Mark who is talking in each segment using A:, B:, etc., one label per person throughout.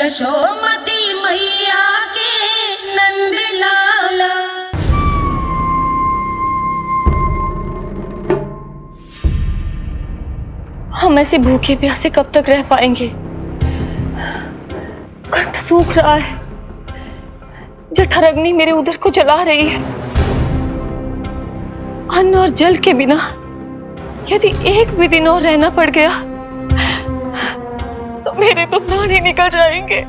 A: यशोमती मैया के नंद लाला।
B: हम ऐसे भूखे प्यासे कब तक रह पाएंगे? कंठ सूख रहा है, जठराग्नि मेरे उदर को जला रही है। अन्न और जल के बिना यदि एक भी दिन और रहना पड़ गया तो मेरे तो प्राण ही निकल जाएंगे।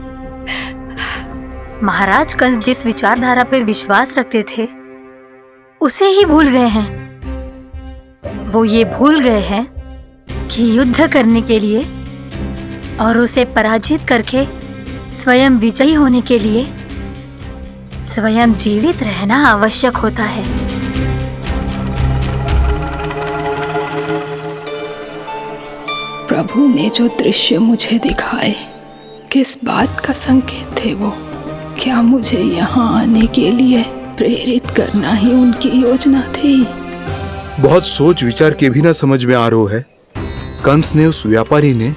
C: महाराज कंस जिस विचारधारा पे विश्वास रखते थे उसे ही भूल गए हैं। वो ये भूल गए हैं कि युद्ध करने के लिए और उसे पराजित करके स्वयं विजयी होने के लिए स्वयं जीवित रहना आवश्यक होता है।
D: प्रभु ने जो दृश्य मुझे दिखाए, किस बात का संकेत थे वो? क्या मुझे यहाँ आने के लिए प्रेरित करना ही उनकी योजना थी?
E: बहुत सोच विचार के भी ना समझ में आ रहा है। कंस ने, उस व्यापारी ने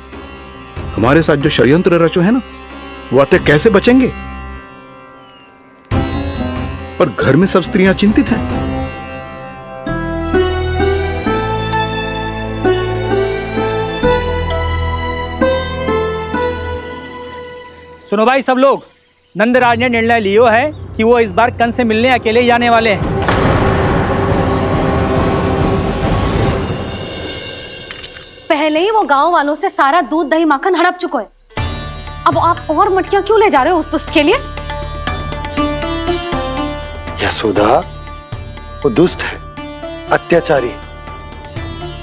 E: हमारे साथ जो षड्यंत्र रचो है ना, वो आते कैसे बचेंगे? पर घर में सब स्त्रियां चिंतित हैं।
F: सुनो भाई सब लोग, नंदराज ने निर्णय लियो है कि वो इस बार कंस से मिलने अकेले ही आने वाले हैं।
G: पहले ही वो गांव वालों से सारा दूध दही माखन हड़प चुका है। अब आप और मटकियां क्यों ले जा रहे हो उस दुष्ट के लिए?
H: यशोदा, वो दुष्ट है, अत्याचारी,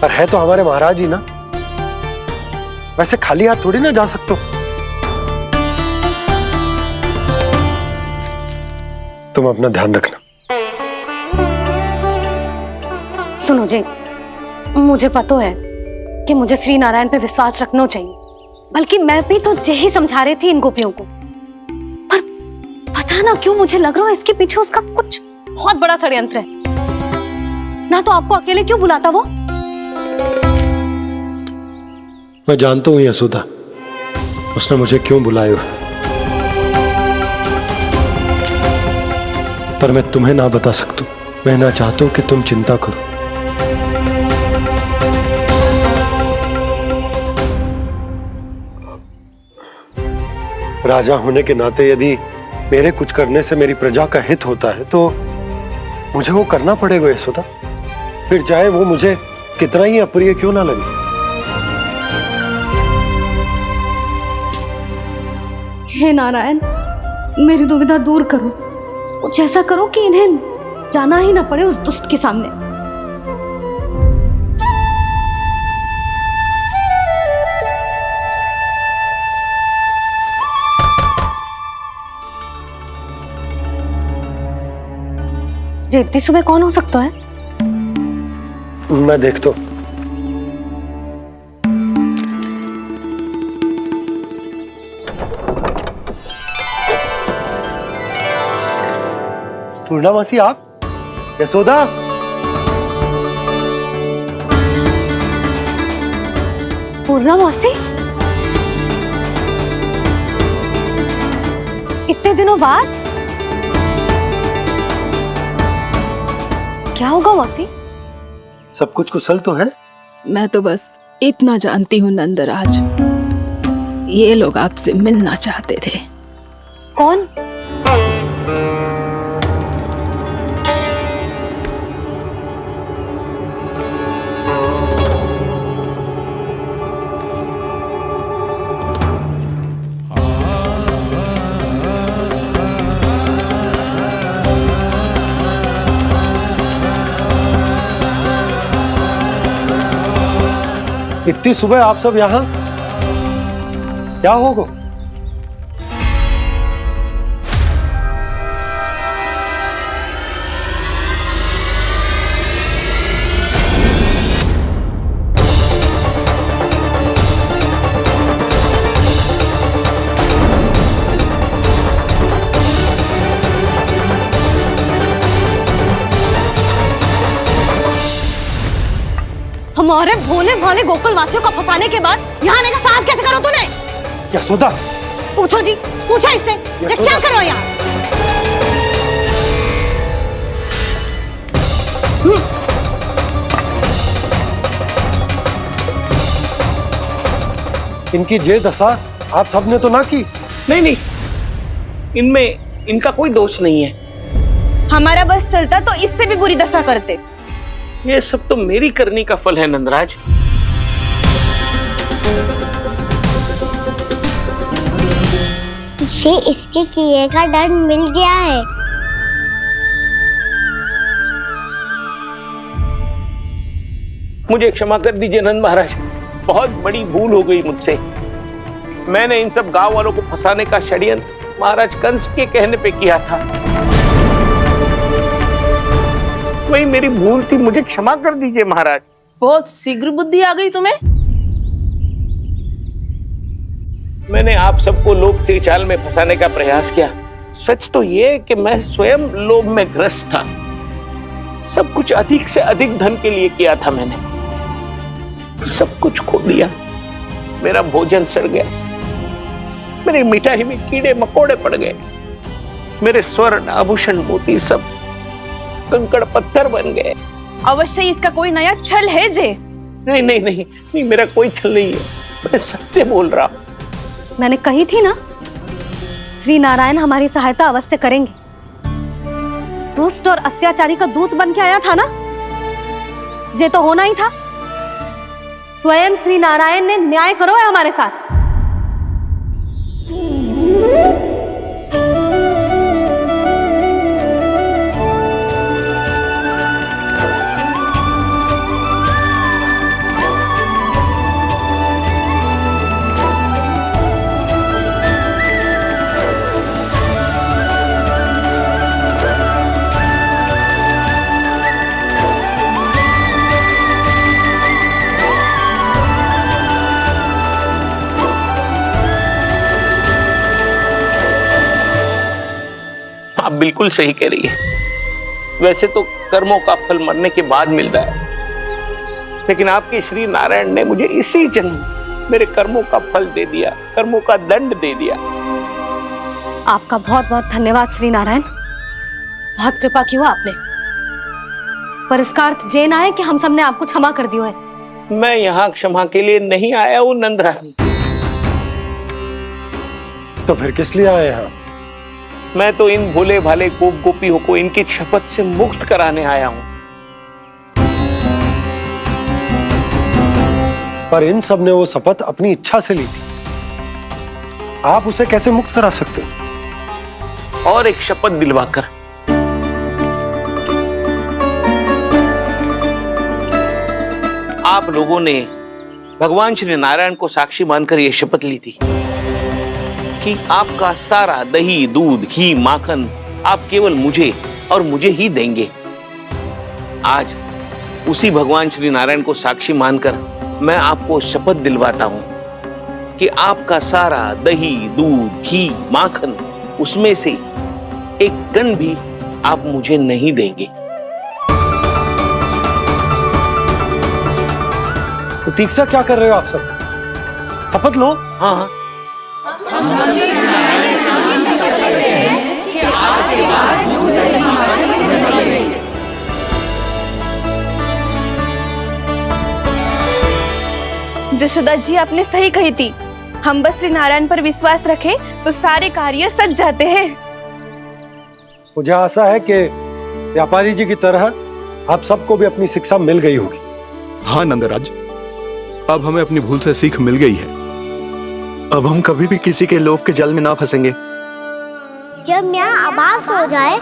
H: पर है तो हमारे महाराज ही ना। वैसे खाली हाथ थोड़ी ना जा सकते हो। तुम अपना ध्यान रखना।
G: सुनो जी, मुझे पता है कि मुझे श्री नारायण पे विश्वास रखना चाहिए, बल्कि मैं भी तो यही समझा रही थी इन गोपियों को। पर पता ना क्यों मुझे लग रहा है इसके पीछे उसका कुछ बहुत बड़ा षड्यंत्र है। ना तो आपको अकेले क्यों बुलाता वो?
H: मैं जानता हूं यशोदा, उसने मुझे क्यों बुलाया, पर मैं तुम्हें ना बता सकता। मैं ना चाहता हूं कि तुम चिंता करो। राजा होने के नाते यदि मेरे कुछ करने से मेरी प्रजा का हित होता है तो मुझे वो करना पड़ेगा यशोदा, फिर चाहे वो मुझे कितना ही अप्रिय क्यों ना लगे।
G: हे नारायण, मेरी दुविधा दूर करो। कुछ ऐसा करो कि इन्हें जाना ही ना पड़े उस दुष्ट के सामने। जी इतनी सुबह कौन हो सकता है?
H: मैं देखता हूं। पूर्णा मासी, आप? यशोदा,
G: पूर्णा मौसी, इतने दिनों बाद? क्या होगा मौसी?
H: सब कुछ कुशल तो है?
D: मैं तो बस इतना जानती हूँ नंदराज, ये लोग आपसे मिलना चाहते थे।
G: कौन?
H: इतनी सुबह आप सब यहाँ? क्या होगा?
G: हमारे भोले भाले गोकुल वासियों को फंसाने के बाद यहाँ आने का साहस कैसे करो तूने?
H: यशोदा,
G: पूछो जी, पूछो इससे ये क्या करो यहाँ।
H: इनकी ये दशा आप सबने तो ना की।
I: नहीं नहीं, इनमें इनका कोई दोष नहीं है।
J: हमारा बस चलता तो इससे भी बुरी दशा करते।
I: ये सब तो मेरी करनी का फल है नंदराज।
K: इसे इसके किए का दंड मिल गया है।
I: मुझे क्षमा कर दीजिए नंद महाराज, बहुत बड़ी भूल हो गई मुझसे। मैंने इन सब गांव वालों को फंसाने का षड्यंत्र महाराज कंस के कहने पे किया था। वही मेरी भूल थी, मुझे क्षमा कर दीजिए महाराज।
J: बहुत शीघ्र बुद्धि आ गई तुम्हें।
I: मैंने आप सबको लोभ के जाल में फंसाने का प्रयास किया। सच तो ये कि मैं स्वयं लोभ में ग्रस्त था। सब कुछ अधिक से अधिक धन के लिए किया था मैंने। सब कुछ खो दिया। मेरा भोजन सड़ गया, मेरी मिठाई में कीड़े मकोड़े पड़ गए, मेरे स्वर्ण आभूषण मोती सब कंकड़ पत्थर बन गए।
J: अवश्य इसका कोई नया छल है जे।
I: नहीं नहीं नहीं नहीं, मेरा कोई छल नहीं है, मैं सत्य बोल रहा हूं।
G: मैंने कही थी ना, श्री नारायण हमारी सहायता अवश्य करेंगे। दुष्ट और अत्याचारी का दूत बन के आया था ना, ये तो होना ही था। स्वयं श्री नारायण ने न्याय करो है हमारे साथ।
I: आप बिल्कुल सही कह रही है। वैसे तो कर्मों का फल मरने के बाद मिल रहा है, लेकिन आपके श्री नारायण ने मुझे इसी जन्म मेरे कर्मों का फल दे दिया, कर्मों का दंड दे दिया।
G: आपका बहुत बहुत धन्यवाद श्री नारायण, बहुत कृपा की हो आपने। पर इसका अर्थ ये ना है कि हम सबने आपको क्षमा कर दिया है।
I: मैं यहाँ क्षमा के लिए नहीं आया हूँ नंदरानी।
H: तो फिर किस लिए आए हैं?
I: मैं तो इन भोले भाले गोप गोपियों को इनकी शपथ से मुक्त कराने आया हूं।
H: पर इन सब ने वो शपथ अपनी इच्छा से ली थी, आप उसे कैसे मुक्त करा सकते हो?
I: और एक शपथ दिलवाकर। आप लोगों ने भगवान श्री नारायण को साक्षी मानकर यह शपथ ली थी कि आपका सारा दही, दूध, घी, माखन आप केवल मुझे और मुझे ही देंगे। आज उसी भगवान श्री नारायण को साक्षी मानकर मैं आपको शपथ दिलवाता हूं कि आपका सारा दही, दूध, घी, माखन उसमें से एक कण भी आप मुझे नहीं देंगे।
H: प्रतीक्षा क्या कर रहे हो आप सब? शपथ लो।
I: हाँ हाँ,
J: जशोदा जी आपने सही कही थी। हम बस श्री नारायण पर विश्वास रखें तो सारे कार्य सज जाते हैं।
H: मुझे आशा है कि व्यापारी जी की तरह आप सबको भी अपनी शिक्षा मिल गई होगी।
E: हाँ नंदराज, अब हमें अपनी भूल से सीख मिल गई है।
L: अब हम कभी भी किसी के लोभ के जाल में ना फंसेंगे।
K: जब यहाँ आभास हो जाए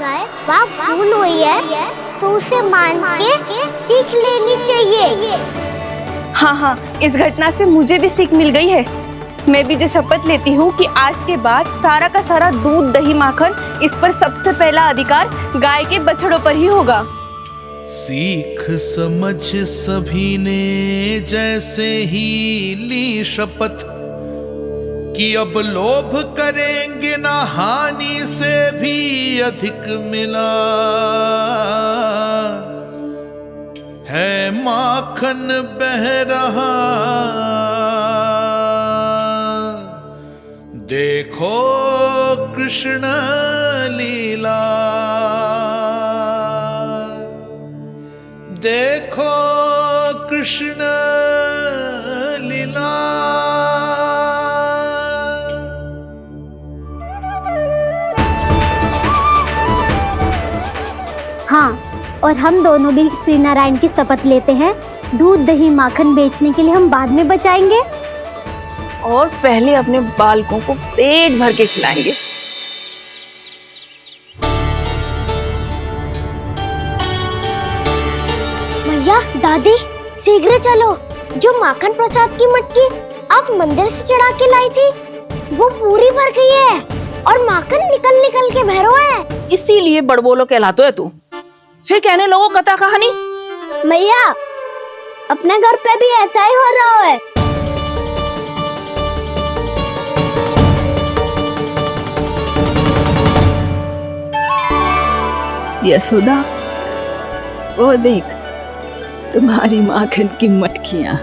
K: वहाँ भूल हुई है तो उसे मान के सीख लेनी चाहिए।
J: हाँ हाँ, इस घटना से मुझे भी सीख मिल गई है। मैं भी जो शपथ लेती हूँ कि आज के बाद सारा का सारा दूध, दही, माखन इस पर सबसे पहला अधिकार गाय के बछड़ों पर ही होगा।
M: सीख समझ सभी ने जैसे ही ली शपथ कि अब लोभ करेंगे ना हानि से भी अधिक मिला है, माखन बह रहा देखो कृष्ण लीला, देखो कृष्ण लीला।
K: हाँ, और हम दोनों भी श्री नारायण की शपथ लेते हैं, दूध दही माखन बेचने के लिए हम बाद में बचाएंगे
J: और पहले अपने बालकों को पेट भर के खिलाएंगे।
K: भैया दादी शीघ्र चलो, जो माखन प्रसाद की मटकी आप मंदिर से चढ़ा के लाई थी वो पूरी भर गई है और माखन निकल निकल के बह रहा है।
J: इसीलिए बड़बोलो कहलाता है तू। फिर कहने लोगों कथा कहानी।
K: भैया अपने घर पे भी ऐसा ही हो रहा है।
D: यशोदा, वो देख तुम्हारी माखन की मटकियां।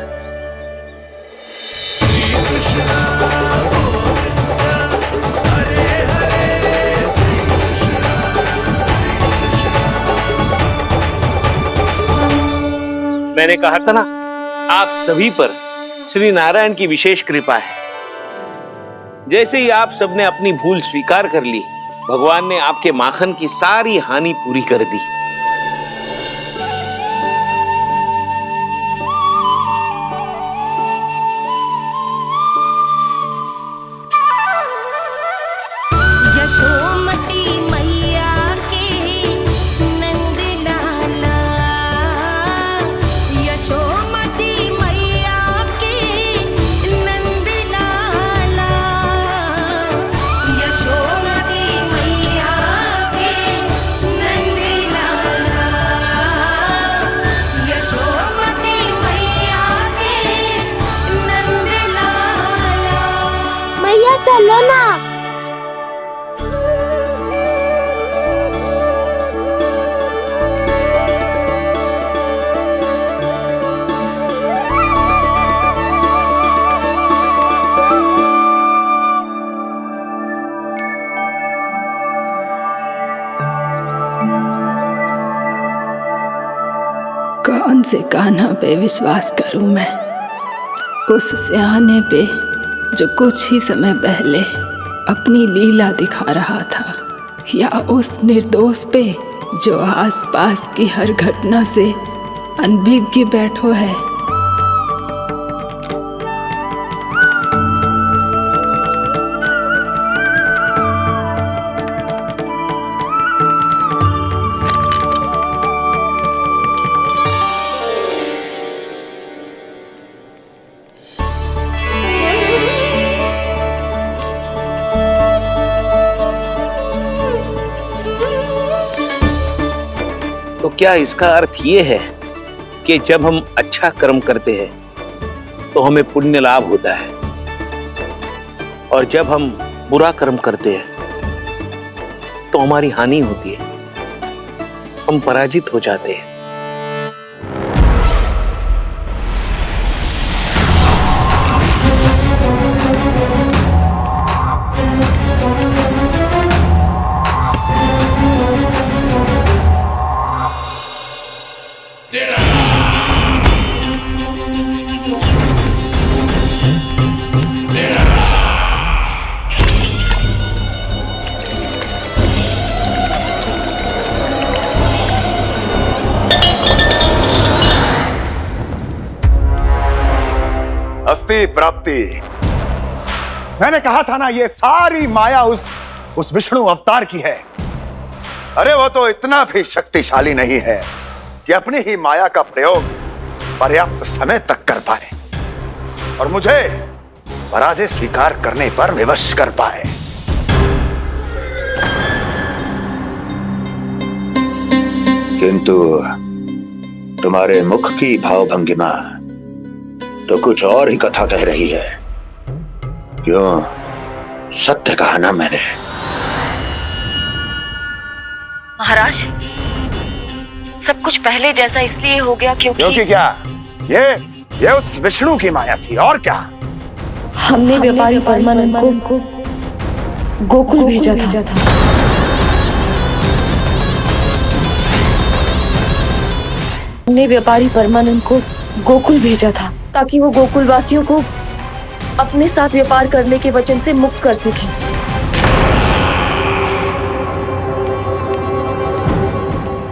I: मैंने कहा था ना, आप सभी पर श्री नारायण की विशेष कृपा है। जैसे ही आप सबने अपनी भूल स्वीकार कर ली, भगवान ने आपके माखन की सारी हानि पूरी कर दी।
A: यशोमती मैया के नंद लाला, यशोमती मैया के नंद लाला, यशोमती मैया के नंद लाला, यशोमती मैया के नंद लाला।
K: भैया चलो ना।
D: कौन से कान्हा पे विश्वास करूं मैं, उस सियाने पे जो कुछ ही समय पहले अपनी लीला दिखा रहा था, या उस निर्दोष पे जो आसपास की हर घटना से अनभिज्ञ बैठो है।
I: तो क्या इसका अर्थ ये है कि जब हम अच्छा कर्म करते हैं तो हमें पुण्य लाभ होता है, और जब हम बुरा कर्म करते हैं तो हमारी हानि होती है, हम पराजित हो जाते हैं।
L: अस्ति प्राप्ति। मैंने कहा था ना, ये सारी माया उस विष्णु अवतार की है। अरे वो तो इतना भी शक्तिशाली नहीं है कि अपनी ही माया का प्रयोग पर्याप्त समय तक कर पाए और मुझे पराजय स्वीकार करने पर विवश कर पाए।
N: किंतु तुम्हारे मुख की भावभंगिमा तो कुछ और ही कथा कह रही है। क्यों? सत्य कहा ना मैंने।
B: महाराज, सब कुछ पहले जैसा इसलिए हो गया क्योंकि
L: क्या? ये उस विष्णु की माया थी, और क्या?
B: हमने व्यापारी परमानंद को गोकुल भेजा था। हमने व्यापारी परमानंद को गोकुल भेजा था ताकि वो गोकुल वासियों को अपने साथ व्यापार करने के वचन से मुक्त कर सके।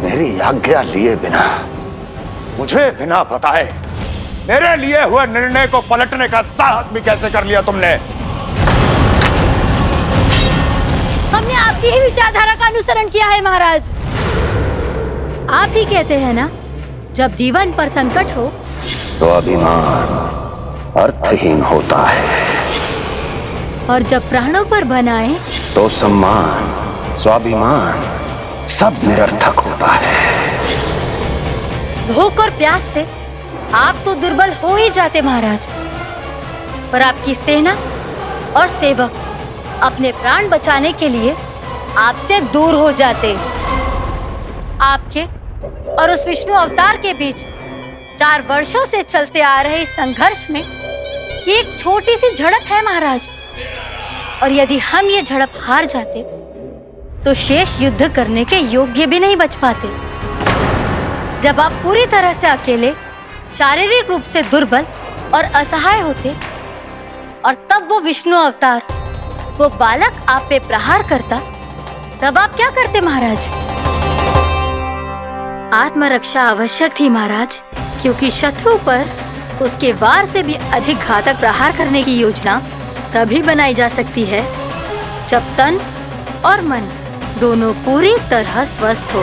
L: मेरी आज्ञा लिए बिना, मुझे बिना बताए मेरे लिए हुए निर्णय को पलटने का साहस भी कैसे कर लिया तुमने?
C: हमने आपकी ही विचारधारा का अनुसरण किया है महाराज। आप ही कहते हैं ना, जब जीवन पर संकट हो
N: तो अभिमान अर्थहीन होता है,
C: और जब प्राणों पर बनाए
N: तो सम्मान स्वाभिमान सब निरर्थक होता है।
C: भूख और प्यास से आप तो दुर्बल हो ही जाते महाराज, पर आपकी सेना और सेवक अपने प्राण बचाने के लिए आपसे दूर हो जाते। आपके और उस विष्णु अवतार के बीच 4 वर्षों से चलते आ रहे इस संघर्ष में ये एक छोटी सी झड़प है महाराज, और यदि हम ये झड़प हार जाते तो शेष युद्ध करने के योग्य भी नहीं बच पाते। जब आप पूरी तरह से अकेले, शारीरिक रूप से दुर्बल और असहाय होते, और तब वो विष्णु अवतार, वो बालक आप पे प्रहार करता, तब आप क्या करते महाराज? आत्मरक्षा आवश्यक थी महाराज, क्योंकि शत्रु पर उसके वार से भी अधिक घातक प्रहार करने की योजना तभी बनाई जा सकती है जब तन और मन दोनों पूरी तरह स्वस्थ हो।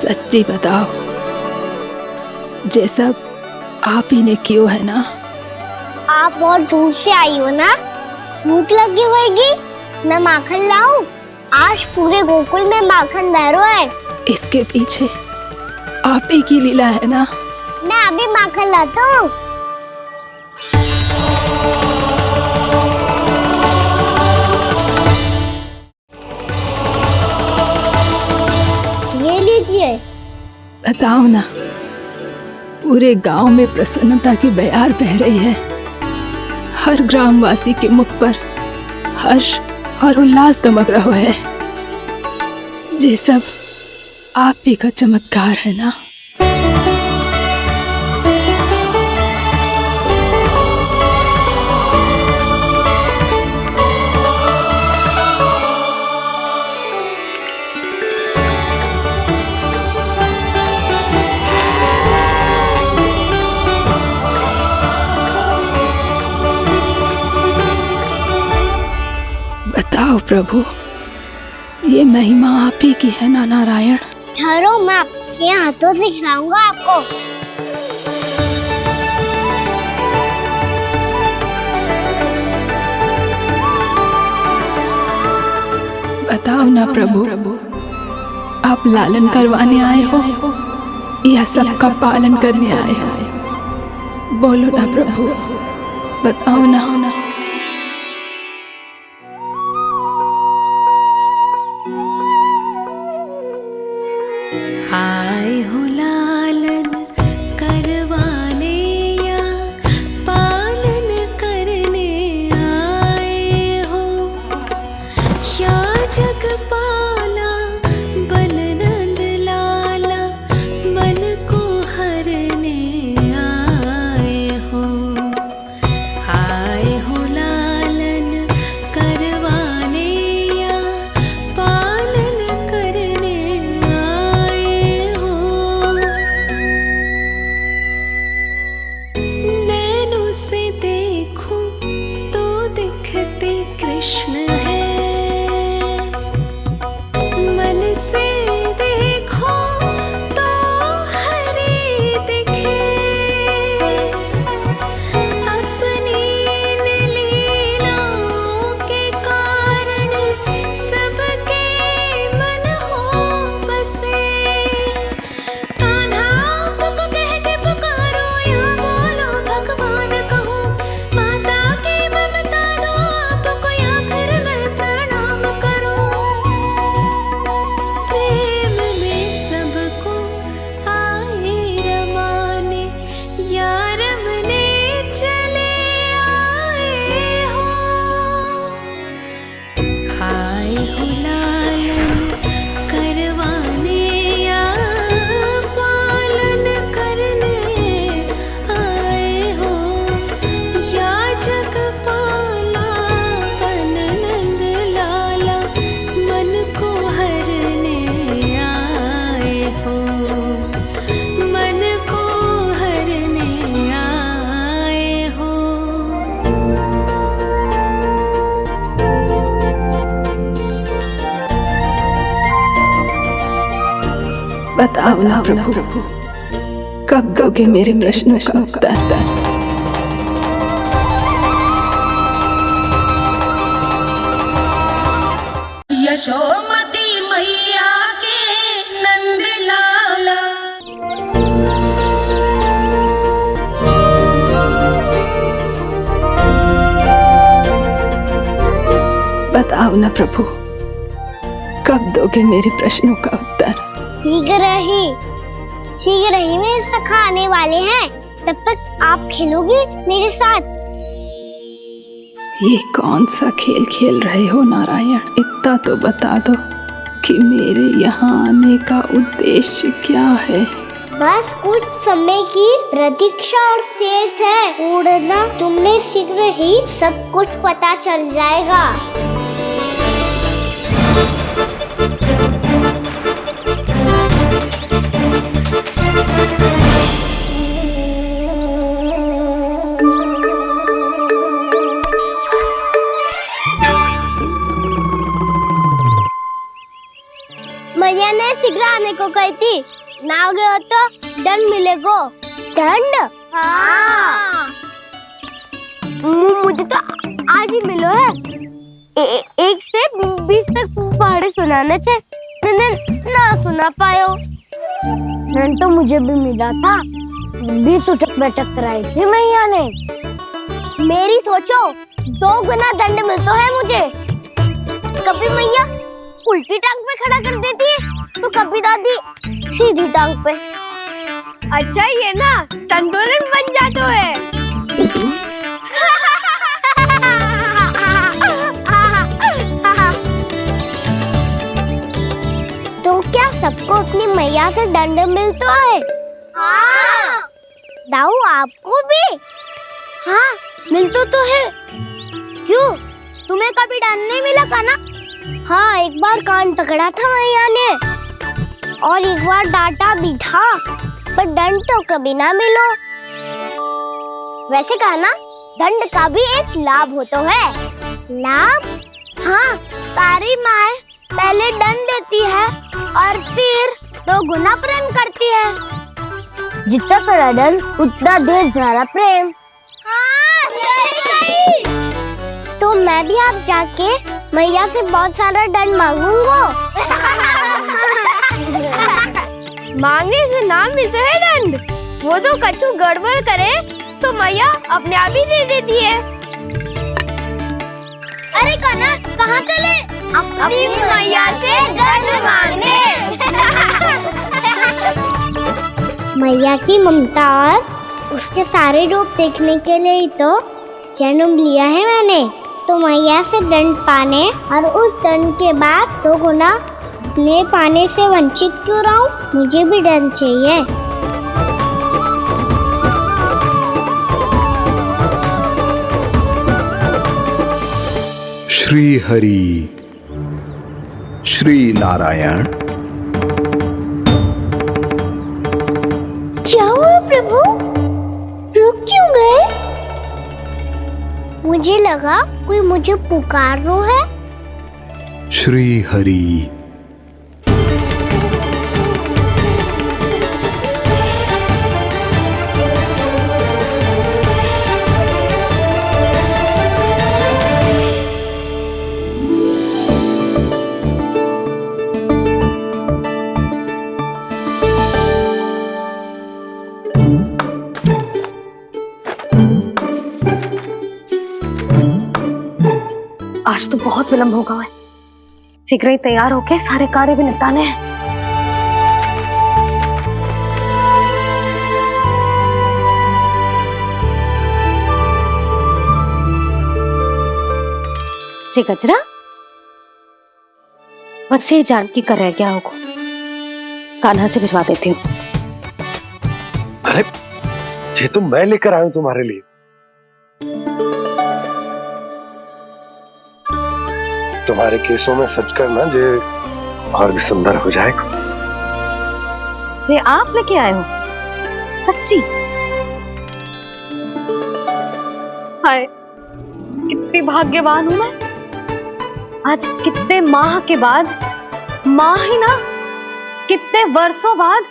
D: सच्ची बताओ, ये सब आप ही ने क्यों है ना?
K: आप बहुत दूर से आई हो ना, भूख लगी होगी। मैं माखन लाऊं? आज पूरे गोकुल में माखन बह रहा है।
D: इसके पीछे आप ही की लीला है ना?
K: मैं अभी माखन लाता हूँ। ये लीजिए।
D: बताओ ना, पूरे गांव में प्रसन्नता की बयार बह रही है। हर ग्रामवासी के मुख पर हर्ष और उल्लास दमक रहा है। ये सब आप ही का चमत्कार है ना? बताओ प्रभु, ये महिमा आप ही की है ना नारायण?
K: ठहरो, मैं आपके हाथों से खिलाऊंगा आपको।
D: बताओ ना प्रभु, आप लालन करवाने आए हो या सबका पालन करने आए हो? बोलो ना प्रभु, बताओ ना।
A: आए हो लालन करवाने या पालन करने आए हो, या जगपाला बन नंद लाला मन को हरने आए हो। आए हो हो लालन करवाने या पालन करने आए हो, या जगपाला पन नंद लाला मन को हरने आए हो, मन को हरने आए हो।
D: बताओ ना प्रभु, कब दोगे मेरे प्रश्नों का उत्तर?
A: यशोमती मैया के नंद लाला।
D: बताओ ना प्रभु, कब दोगे मेरे प्रश्नों का उत्तर?
K: शीघ्र ही मेरे सखा आने वाले हैं, तब तक आप खेलोगे मेरे साथ।
D: ये कौन सा खेल खेल रहे हो नारायण? इतना तो बता दो कि मेरे यहाँ आने का उद्देश्य क्या है?
K: बस कुछ समय की प्रतीक्षा और शेष है। उड़ना तुमने शीघ्र ही सब कुछ पता चल जाएगा। मैया ने शीघ्र आने को कही थी, ना आ गए हो तो दंड मिलेगा। दंड? हाँ। मुझे तो आज ही मिलो है। 1 से 20 तक पहाड़े सुनाने थे, ना सुना पायो। दंड तो मुझे भी मिला था, 20 उठक बैठक कराई थी मैया ने। मेरी सोचो, 2 गुना दंड मिलता है मुझे। कभी मैया उल्टी टांग पे खड़ा कर देती है, तो कभी दादी सीधी टांग पे। अच्छा ये ना संतुलन बन जाता है। तो क्या सबको अपनी मैया से दंड मिलता है? हाँ। दाऊ आपको भी? हाँ मिलता तो है। क्यों, तुम्हें कभी दंड नहीं मिला का ना? हाँ, एक बार कान पकड़ा था मैया ने और एक बार डांटा भी था, पर दंड तो कभी ना मिलो। वैसे कहा ना, दंड का भी एक लाभ होता है। लाभ? हाँ, सारी माँ पहले दंड देती है और फिर 2 गुना प्रेम करती है। जितना बड़ा दंड उतना ढेर सारा प्रेम। हाँ, सही कही। तो मैं भी आप जाके मैया से बहुत सारा दंड मांगूंगा। मांगने से ना मिलता है दंड, वो तो कछु गड़बड़ करे तो मैया अपने आप ही दे देती है। अरे कना, कहाँ चले? अपनी मैया से दंड मांगने। मैया की ममता और उसके सारे रूप देखने के लिए ही तो जन्म लिया है मैंने। तो मैया से दंड पाने और उस दंड के बाद 2 गुना स्नेह पाने से वंचित क्यों रहूं? मुझे भी दंड चाहिए।
E: श्री हरि, श्री नारायण।
K: क्या हुआ प्रभु? रुक क्यों गए? मुझे लगा कोई मुझे पुकार रहा है।
E: श्री हरि।
G: आज तो बहुत विलंब होगा है। शीघ्र ही तैयार होके सारे कार्य भी निपटाने हैं। जी गजरा, बस ये जान की कर रह गया होगा। कान्हा से भिजवा देती हूँ।
H: अरे ये तो मैं लेकर आया हूं तुम्हारे लिए। तुम्हारे केसों में सच करना जे और भी सुंदर हो जाएगा।
G: जे आप लेके आए हो? सच्ची? हाय, कितनी भाग्यवान हूं मैं। आज कितने माह के बाद, माह ही ना, कितने वर्षों बाद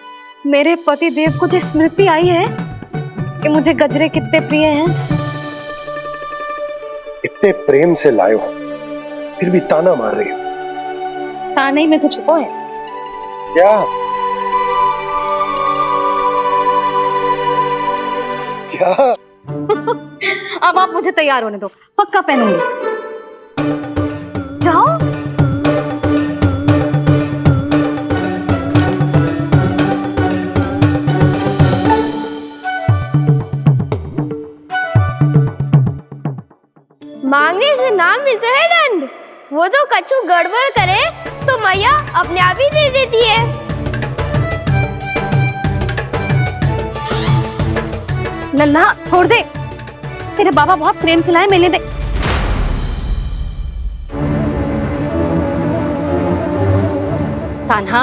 G: मेरे पति देव को जो स्मृति आई है कि मुझे गजरे कितने प्रिय हैं।
H: इतने प्रेम से लाए हो, फिर भी ताना मार रही हो।
G: ताने में कुछ छुपो है
H: क्या? क्या?
G: अब आप मुझे तैयार होने दो, पक्का पहनूंगी। जाओ।
K: मांगने से ना मिलता है दंड। वो तो कछु गड़बड़ करे तो मैया अपने आप ही दे देती है।
G: नन्हा छोड़ दे, तेरे बाबा बहुत प्रेम से लाए, मिलने दे। कान्हा,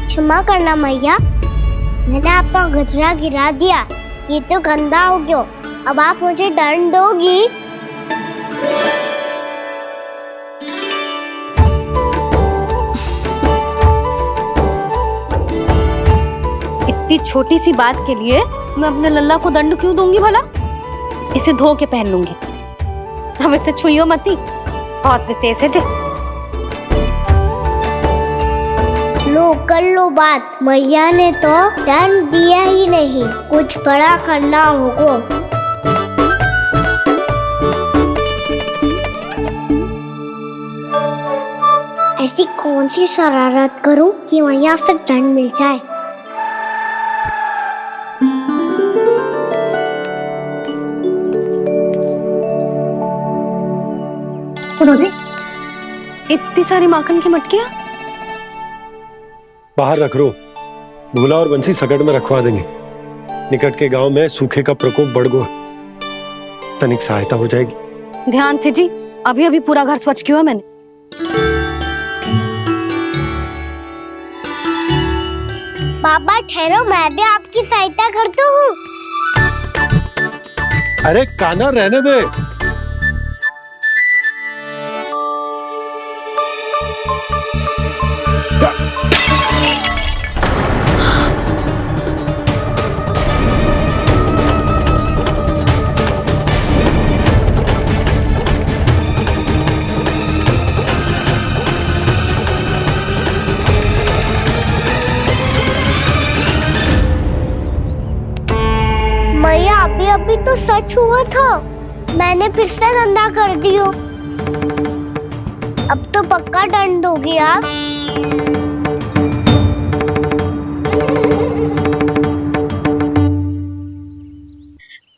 K: क्षमा करना मैया, मैंने आपका गजरा गिरा दिया। ये तो गंदा हो गया। अब आप मुझे दंड दोगी?
G: इतनी छोटी सी बात के लिए मैं अपने लल्ला को दंड क्यों दूंगी भला? इसे धो के पहन लूंगी। हम इसे छुइयो मती, बहुत विशेष है जी।
K: लो कर लो बात, मैया ने तो दंड दिया ही नहीं, कुछ बड़ा करना होगा। ऐसी कौन सी शरारत करूं कि मैया से दंड मिल जाए?
G: सुनो जी, इतनी सारी माखन की मटकियां
H: बाहर रख रो, भूला और बंसी सकट में रखवा देंगे। निकट के गांव में सूखे का प्रकोप बढ़ गया, तनिक सहायता हो जाएगी।
G: ध्यान से जी, अभी अभी पूरा घर स्वच्छ किया है मैंने।
K: बाबा ठहरो, मैं भी आपकी सहायता करता हूँ।
H: अरे कान्हा रहने दे।
K: मैया अभी अभी तो सच हुआ था, मैंने फिर से गंदा कर दियो। अब तो पक्का दंड दोगी आप।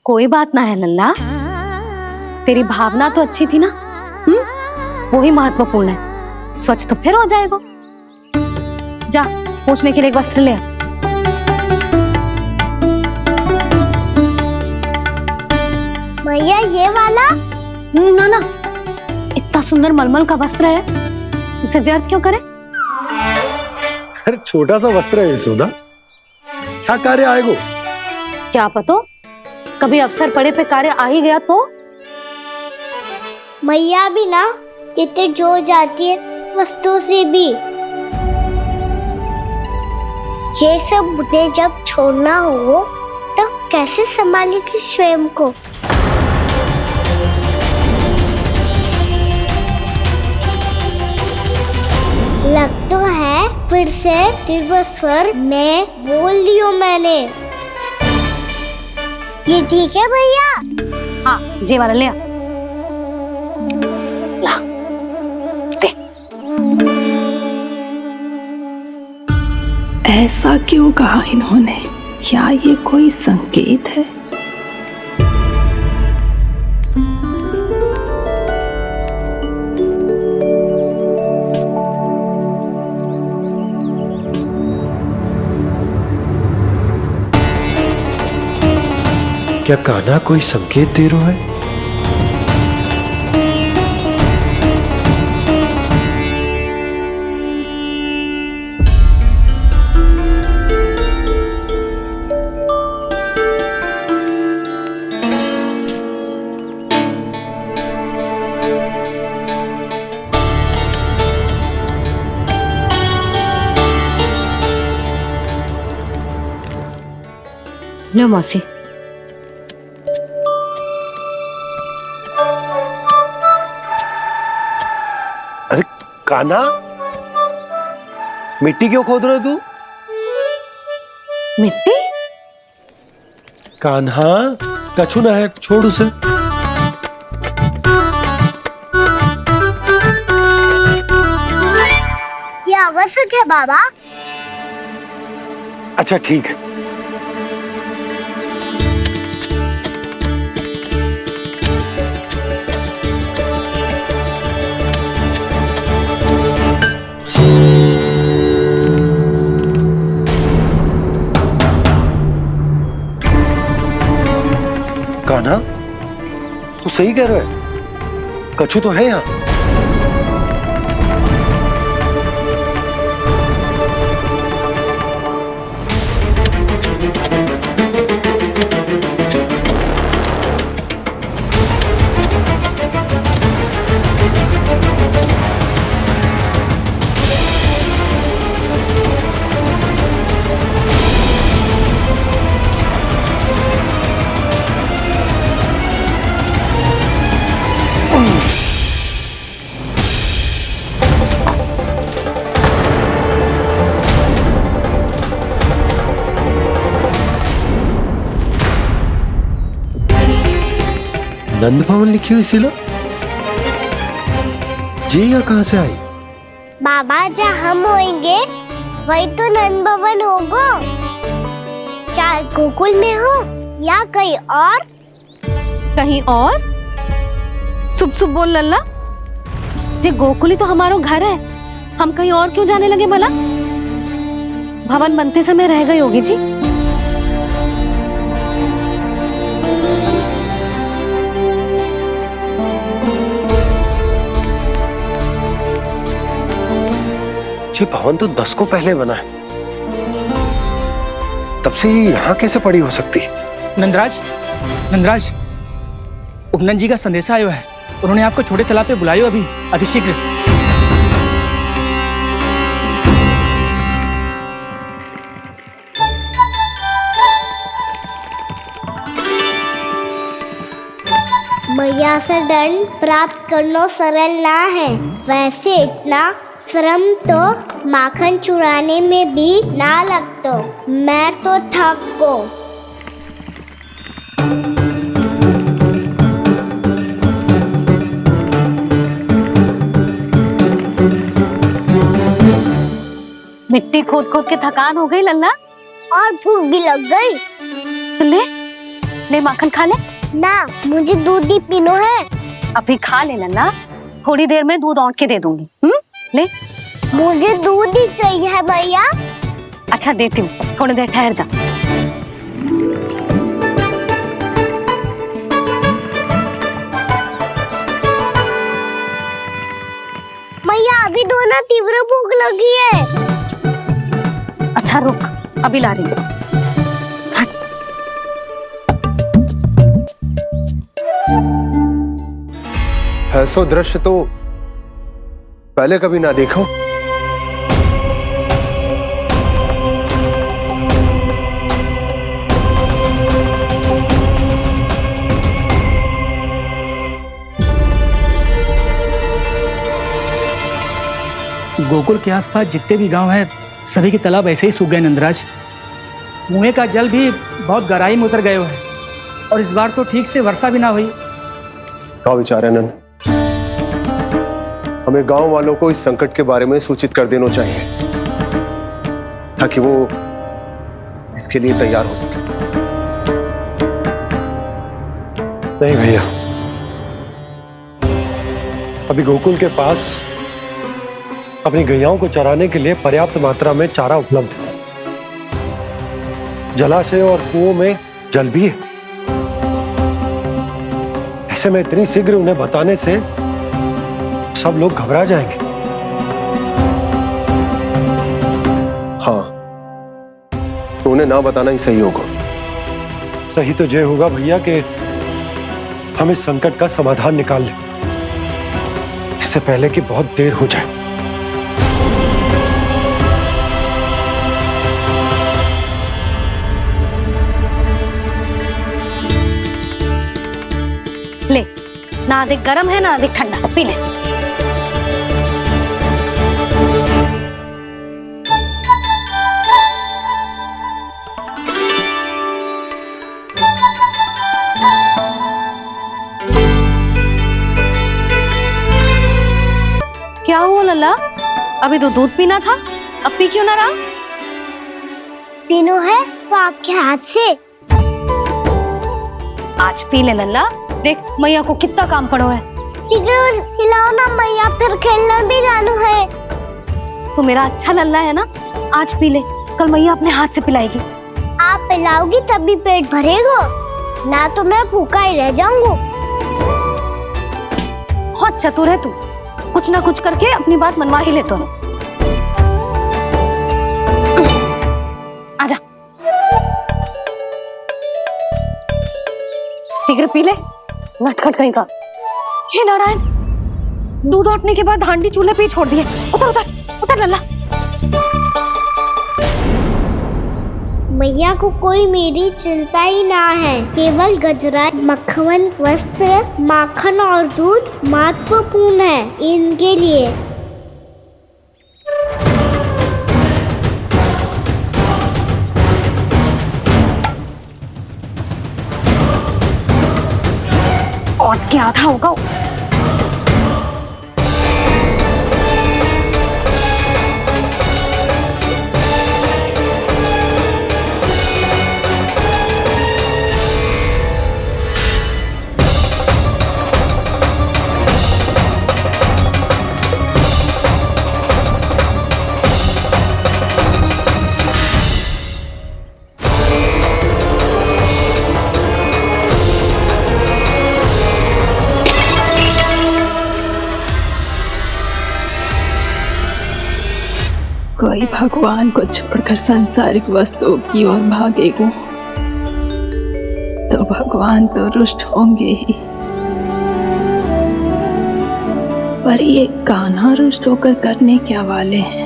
G: कोई बात ना है लल्ला, तेरी भावना तो अच्छी थी ना, वही महत्वपूर्ण है। स्वच्छ तो फिर हो जाएगा। जा, पूछने के लिए एक वस्त्र ले आ।
K: भैया ये वाला?
G: ना ना, इतना सुंदर मलमल का वस्त्र है, उसे व्यर्थ क्यों करे?
H: अरे छोटा सा वस्त्र है यशोदा, क्या कार्य आएगा?
G: क्या पता, कभी अवसर पड़े पे कार्य आ ही गया तो?
K: मैया भी ना कितने जो जाती है वस्तुओं से भी। ये सब मुझे जब छोड़ना हो तो कैसे संभालेगी स्वयं को? लगता है फिर से तीव्र स्वर में बोल दियो मैंने। ये ठीक है भैया?
G: हाँ, ये वाला ले आ। ला, दे।
D: ऐसा क्यों कहा इन्होंने? क्या ये कोई संकेत है?
H: क्या कान्हा कोई संकेत दे रहा है?
G: लो मौसी।
H: अरे कान्हा, मिट्टी क्यों खोद रहे तू?
G: मिट्टी?
H: कान्हा, कछु ना है, छोड़ उसे।
K: ये आवश्यक है बाबा।
H: अच्छा ठीक है। कान्हा, तू सही कह रहा है, कछु तो है यहाँ। नंद भवन लिखी हुई शिला, जी यहाँ कहाँ से आई?
K: बाबा जहाँ हम होंगे वही तो नंद भवन होगा। चाहे गोकुल में हो या कहीं और।
G: कहीं और? सुब सुब बोल लल्ला। जे गोकुल ही तो हमारा घर है, हम कहीं और क्यों जाने लगे भला? भवन बनते समय रह गई होगी जी।
H: ये भवन तो 10 को पहले बना है, तब से ये यहाँ कैसे पड़ी हो सकती?
F: नंदराज, नंदराज, उपनंद जी का संदेशा आयो है। उन्होंने आपको छोटे तालाब पे बुलायो अभी, अतिशीघ्र।
K: मैया से दंड प्राप्त करना सरल ना है। वैसे इतना श्रम तो माखन चुराने में भी ना लगतो। मैं तो थक गो।
G: मिट्टी खोद खोद के थकान हो गई लल्ला,
K: और भूख भी लग गई।
G: तो ले ले माखन खा ले।
K: ना, मुझे दूध ही पीनो है।
G: अभी खा ले लल्ला, थोड़ी देर में दूध औंट के दे दूंगी। ले।
K: मुझे दूध ही चाहिए है भैया।
G: अच्छा देती हूँ, थोड़ी देर ठहर जा।
K: मैया अभी दोनों तीव्र भूख लगी है।
G: अच्छा रुक, अभी ला रही हूँ।
H: ऐसा दृश्य तो पहले कभी ना देखो।
F: गोकुल के आसपास जितने भी गांव हैं, सभी के तालाब ऐसे ही सूख गए नंदराज। कुएं का जल भी बहुत गहराई में उतर गए है, और इस बार तो ठीक से वर्षा भी ना हुई।
H: क्या विचार है नंद? हमें गांव वालों को इस संकट के बारे में सूचित कर देना चाहिए, ताकि वो इसके लिए तैयार हो सके। नहीं भैया, अभी गोकुल के पास अपनी गैयाओं को चराने के लिए पर्याप्त मात्रा में चारा उपलब्ध है। जलाशय और कुओं में जल भी है। ऐसे में इतनी शीघ्र उन्हें बताने से सब लोग घबरा जाएंगे। हाँ, तो उन्हें ना बताना ही सही होगा। सही तो ये होगा भैया कि हम इस संकट का समाधान निकाल लें, इससे पहले कि बहुत देर हो जाए।
G: ले, ना अधिक गर्म है ना अधिक ठंडा, पी ले। क्या हुआ लल्ला? अभी तो दूध पीना था, अब पी क्यों ना रहा?
K: पीनो है तो आपके हाथ से।
G: आज पी ले लल्ला, देख मैया को कितना काम पड़ो है।
K: शीघ्र पिलाओ ना मैया, फिर खेलना भी जाना है।
G: तू मेरा अच्छा लल्ला है ना, आज पी ले, कल मैया अपने हाथ से पिलाएगी।
K: आप पिलाओगी तभी पेट भरेगा, ना तो मैं भूखा ही रह जाऊंगा।
G: बहुत चतुर है तू, कुछ ना कुछ करके अपनी बात मनवा ही लेता है। आजा, शीघ्र पी ले, नटखट कहीं का। हे नारायण, दूध औटने के बाद हांडी चूल्हे पे ही छोड़ दिए। उतर उतर उतर लल्ला।
K: मैया को कोई मेरी चिंता ही ना है, केवल गजरा, मक्खन, वस्त्र, माखन और दूध महत्वपूर्ण है इनके लिए।
G: और क्या था होगा?
D: कोई भगवान को छोड़कर सांसारिक वस्तुओं की ओर भागेगा तो भगवान तो रुष्ट होंगे ही, पर ये कान्हा रुष्ट होकर करने क्या वाले हैं?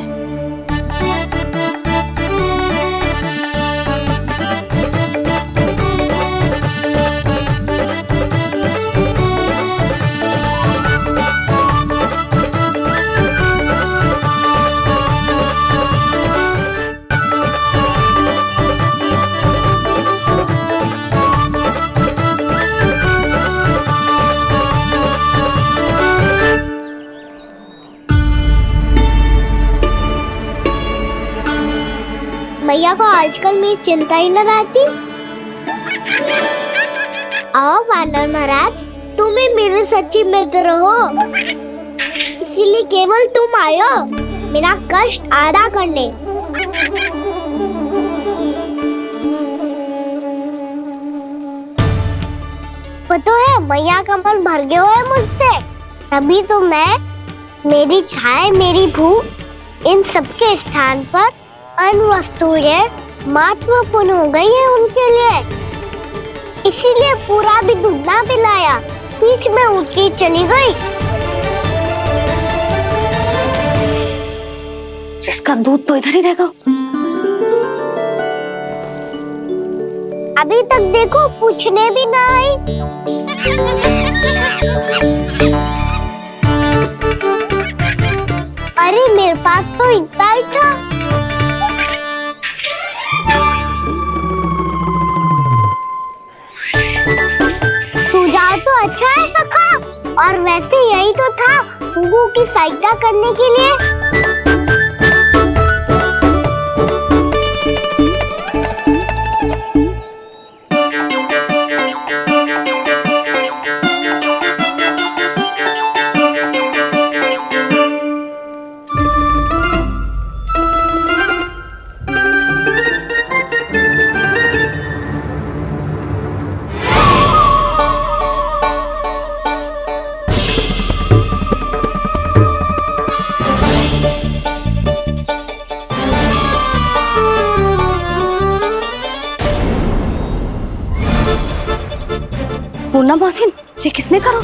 K: मैया को आजकल मेरी चिंता ही न रहती। आओ वानर महाराज, तुम ही मेरे सच्ची मित्र हो, इसीलिए केवल तुम आयो मेरा कष्ट आधा करने। पता है मैया का मन भर गया है मुझसे, तभी तो मैं, मेरी छाया, मेरी भूख, इन सबके स्थान पर अन्य वस्तुएं महत्वपूर्ण हो गई है उनके लिए। इसीलिए पूरा भी दूध ना पिलाया, बीच में उठ के चली गई।
G: जिसका दूध तो इधर ही रहेगा।
K: अभी तक देखो पूछने भी ना आई। अरे मेरे पास तो इतना ही था। सुझाव तो अच्छा है सखा, और वैसे यही तो था गुगु की सहायता करने के लिए।
G: मुन्ना मोहसिन, ये किसने करो?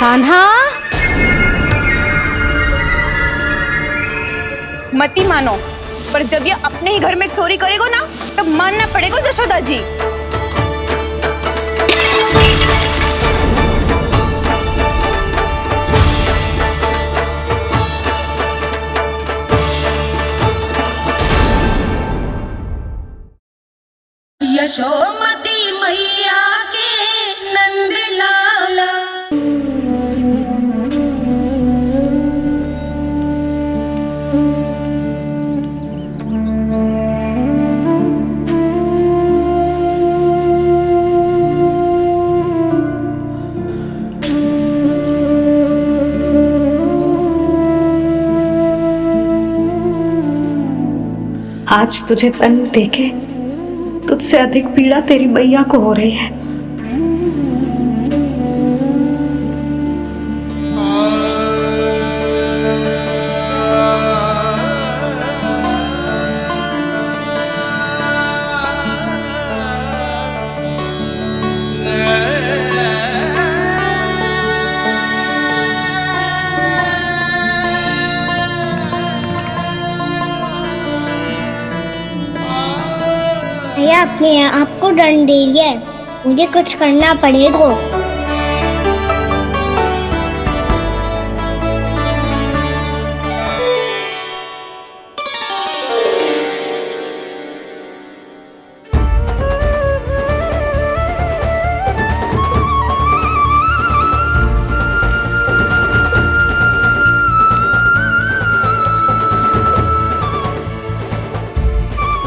K: कान्हा,
J: मती मानो, पर जब ये अपने ही घर में चोरी करेगो ना, तब मानना पड़ेगा जशोदा जी।
A: यशोमती मैया के नंद लाला।
G: आज तुझे तन देखे तुझसे अधिक पीड़ा तेरी मैया को हो रही है।
K: भैया अपने आपको दंड दे रही है, मुझे कुछ करना पड़ेगा।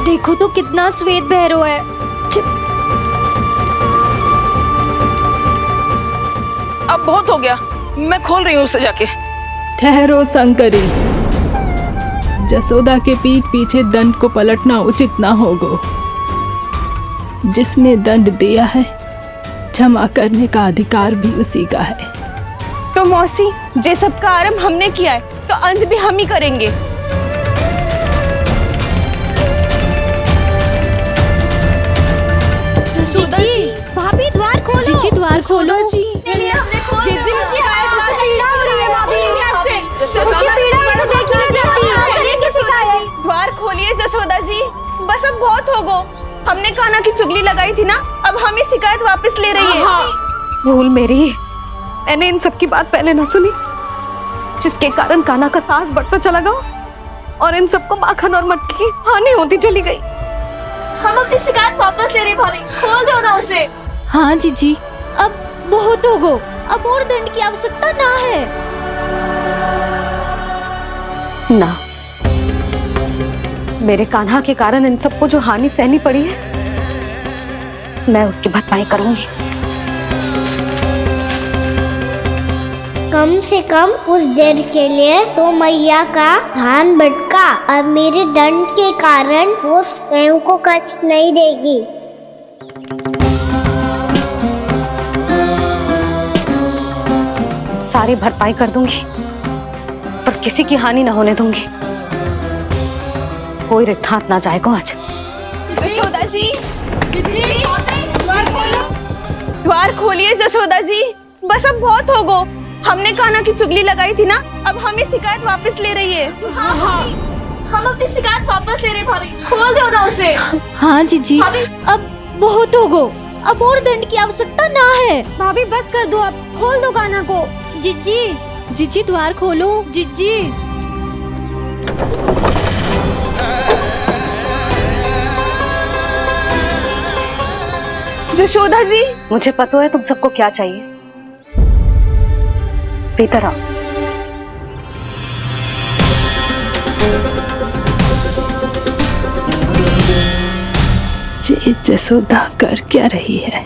G: देखो तो कितना श्वेत भैरव है।
O: अब बहुत हो गया, मैं खोल रही हूँ उसे जाके।
D: ठहरो शंकरी, जसोदा के पीठ पीछे दंड को पलटना उचित ना होगा। जिसने दंड दिया है, क्षमा करने का अधिकार भी उसी का है।
J: तो मौसी, जे सब का आरंभ हमने किया है, तो अंत भी हम ही करेंगे।
K: जसोदा जी, भाभी द्वार खोलो।
O: जीजी द्वार खोलो।
J: द्वार खोलिए जशोदा जी, बस अब बहुत हो गो। हमने कान्हा की चुगली लगाई थी ना, अब हम ही शिकायत वापस ले रही है।
G: भूल मेरी, मैंने इन सब की बात पहले ना सुनी, जिसके कारण कान्हा का साहस बढ़ता चला गया और इन सबको माखन और मटकी की हानि होती चली गई।
O: हम अपनी शिकायत वापस ले रहे भाभी, खोल दो ना उसे।
K: हाँ जीजी, अब बहुत हो गो, अब और दंड की आवश्यकता ना है।
G: ना, मेरे कान्हा के कारण इन सबको जो हानि सहनी पड़ी है, मैं उसकी भरपाई करूंगी।
K: कम से कम उस देर के लिए तो मैया का ध्यान भटका, अब मेरे दंड के कारण वो स्वयं को कष्ट नहीं देगी।
G: सारी भरपाई कर दूंगी, पर किसी की हानि न होने दूंगी। कोई रिक्त हाथ ना जाएगा आज।
J: जशोदा जी, द्वार खोलिए जशोदा जी, बस अब बहुत हो गो। हमने कान्हा की चुगली लगाई थी ना, अब हम ही शिकायत वापस ले रही है।
O: हम अपनी शिकायत वापस ले रहे भाभी, खोल दो ना उसे।
K: हाँ जीजी, अब बहुत हो गो, अब और दंड की आवश्यकता ना है। भाभी बस कर दो, अब खोल दो कान्हा को। जीजी,
O: जीजी द्वार खोलो।
K: जीजी।
J: जशोदा जी,
G: मुझे पता है तुम सबको क्या चाहिए। भीतर आओ।
D: ये जसोदा कर क्या रही है?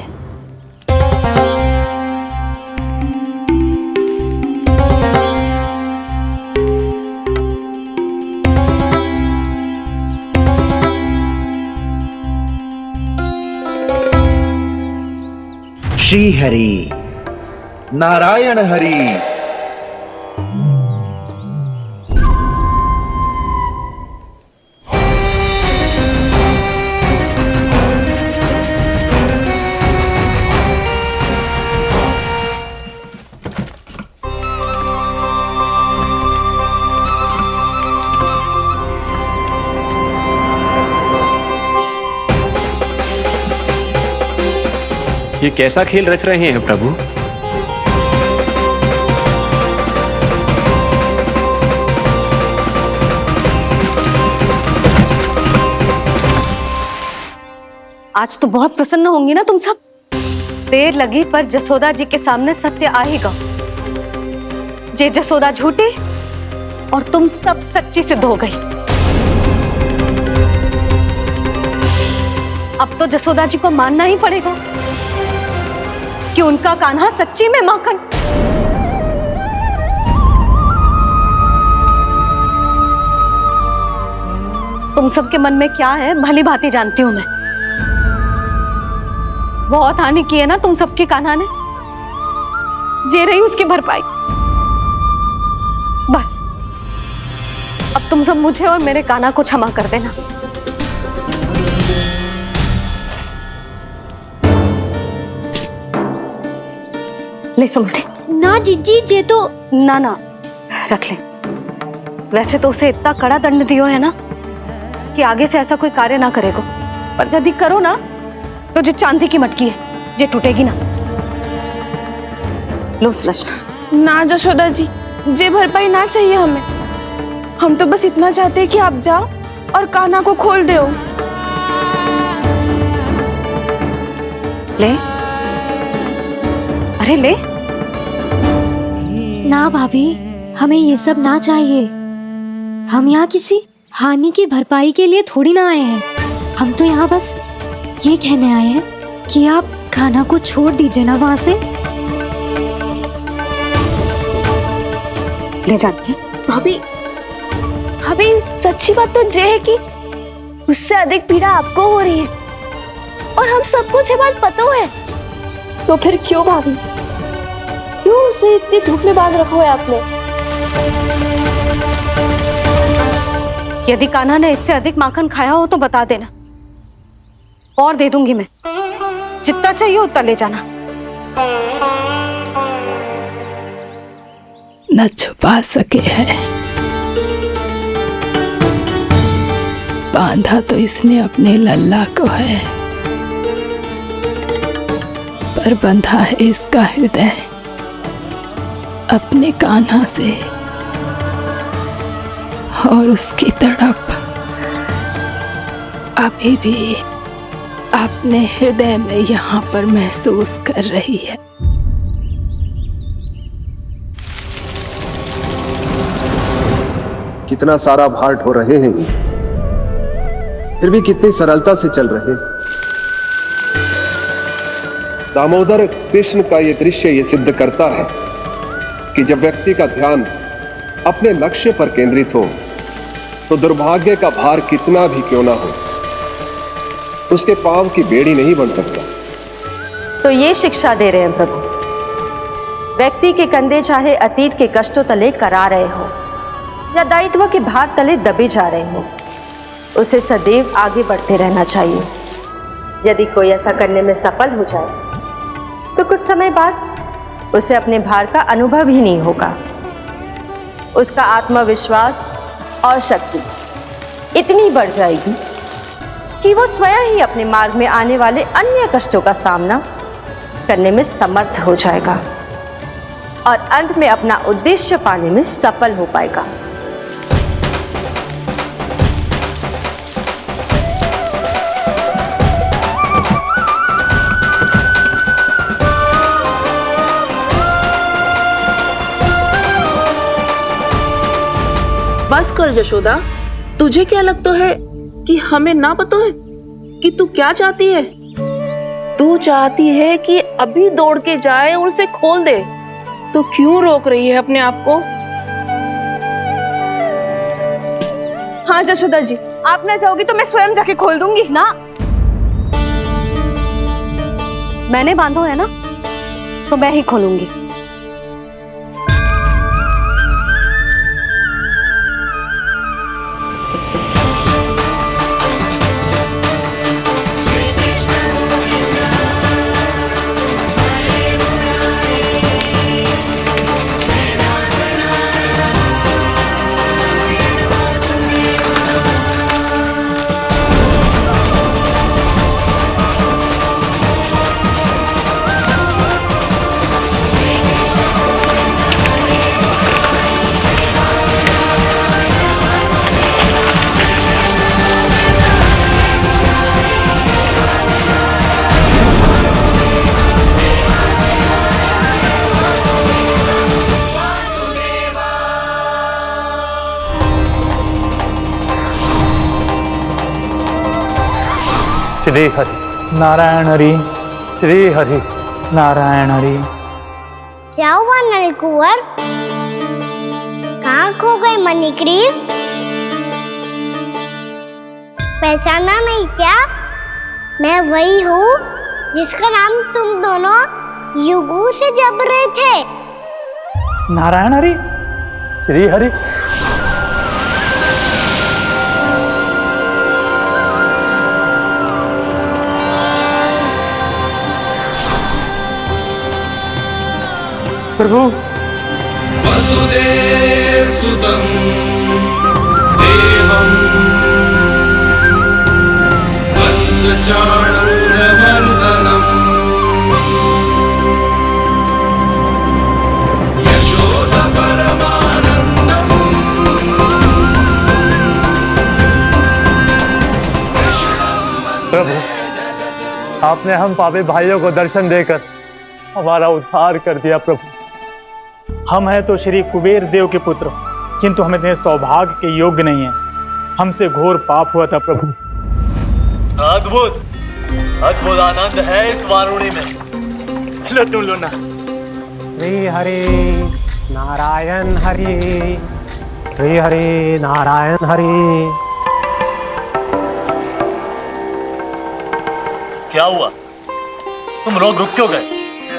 M: श्री हरि नारायण हरि।
P: ये कैसा खेल रच रहे हैं प्रभु?
G: आज तो बहुत प्रसन्न होंगी ना तुम सब। देर लगी पर जसोदा जी के सामने सत्य आएगा। जे जसोदा झूठी और तुम सब सच्ची सिद्ध हो गई। अब तो जसोदा जी को मानना ही पड़ेगा कि उनका कान्हा सच्ची में माखन। तुम सबके मन में क्या है भली भांति जानती हूं मैं। बहुत हानि की है ना तुम सबके कान्हा ने, जे रही उसकी भरपाई। बस अब तुम सब मुझे और मेरे कान्हा को क्षमा कर देना। ले सुमति।
K: ना जीजी, जे तो
G: ना रख ले। वैसे तो उसे इतना कड़ा दंड दियो है ना कि आगे से ऐसा कोई कार्य ना करेगा, पर यदि करो ना तो जो चांदी की मटकी है जे टूटेगी ना। लो सुलक्षणा।
J: ना जशोदा जी, जे भरपाई ना चाहिए हमें। हम तो बस इतना चाहते हैं कि आप जाओ और कान्हा को खोल दो।
G: ले, अरे ले।
K: ना भाभी, हमें ये सब ना चाहिए। हम यहाँ किसी हानि की भरपाई के लिए थोड़ी ना आए हैं। हम तो यहाँ बस ये कहने आए हैं कि आप कान्हा को छोड़ दीजिए ना वहां से।
G: ले जाती
O: भाभी, भाभी सच्ची बात तो ये है कि उससे अधिक पीड़ा आपको हो रही है और हम सबको ये बात पता है। तो फिर क्यों भाभी, क्यों उसे इतनी धूप में बांध रखा है आपने?
G: यदि कान्हा ने इससे अधिक माखन खाया हो तो बता देना, और दे दूंगी मैं। जितना चाहिए उतना ले जाना।
D: न छुपा सके है, बांधा तो इसने अपने लल्ला को है, पर बंधा है इसका हृदय अपने कान्हा से। और उसकी तड़प अभी भी अपने हृदय में यहाँ पर महसूस कर रही है।
P: कितना सारा भार ढो रहे हैं, फिर भी कितनी सरलता से चल रहे हैं। दामोदर कृष्ण का ये दृश्य ये सिद्ध करता है कि जब व्यक्ति का ध्यान अपने लक्ष्य पर केंद्रित हो तो दुर्भाग्य का भार कितना भी क्यों ना हो, उसके पांव की बेड़ी नहीं बन सकता।
B: तो ये शिक्षा दे रहे हैं प्रभु, व्यक्ति के कंधे चाहे अतीत के कष्टों तले करा रहे हो या दायित्व के भार तले दबे जा रहे हो, उसे सदैव आगे बढ़ते रहना चाहिए। यदि कोई ऐसा करने में सफल हो जाए तो कुछ समय बाद उसे अपने भार का अनुभव ही नहीं होगा। उसका आत्मविश्वास और शक्ति इतनी बढ़ जाएगी कि वो स्वयं ही अपने मार्ग में आने वाले अन्य कष्टों का सामना करने में समर्थ हो जाएगा और अंत में अपना उद्देश्य पाने में सफल हो पाएगा।
Q: पर यशोदा, तुझे क्या लगता है कि हमें ना पता है कि तू क्या चाहती है? तू चाहती है कि अभी दौड़ के जाए और उसे खोल दे, तो क्यों रोक रही है अपने आप को?
J: हाँ यशोदा जी, आप ना चाहोगी तो मैं स्वयं जाके खोल दूंगी।
G: ना, मैंने बांधो है ना, तो मैं ही खोलूंगी।
R: श्री हरि नारायण हरि, श्री हरि नारायण हरि।
K: क्या हुआ नलकुंवर? कहाँ खो गए मणिग्रीव? पहचाना नहीं क्या? मैं वही हूँ जिसका नाम तुम दोनों युगों से जप रहे थे।
R: नारायण हरि, श्री हरि। प्रभु,
S: वसुदेव सुतं देवं वंशचाणूरमर्दनम् यशोदा परमानन्दम्
R: प्रभु, आपने हम पापी भाइयों को दर्शन देकर हमारा उद्धार कर दिया। प्रभु, हम हैं तो श्री कुबेर देव के पुत्र, किंतु हम इतने सौभाग्य के योग्य नहीं हैं। हमसे घोर पाप हुआ था प्रभु।
T: अद्भुत अद्भुत आनंद है इस वारुणी में। लो तुम लो ना।
R: श्री हरि नारायण हरि, श्री हरि नारायण हरि।
T: क्या हुआ? तुम रुक क्यों गए?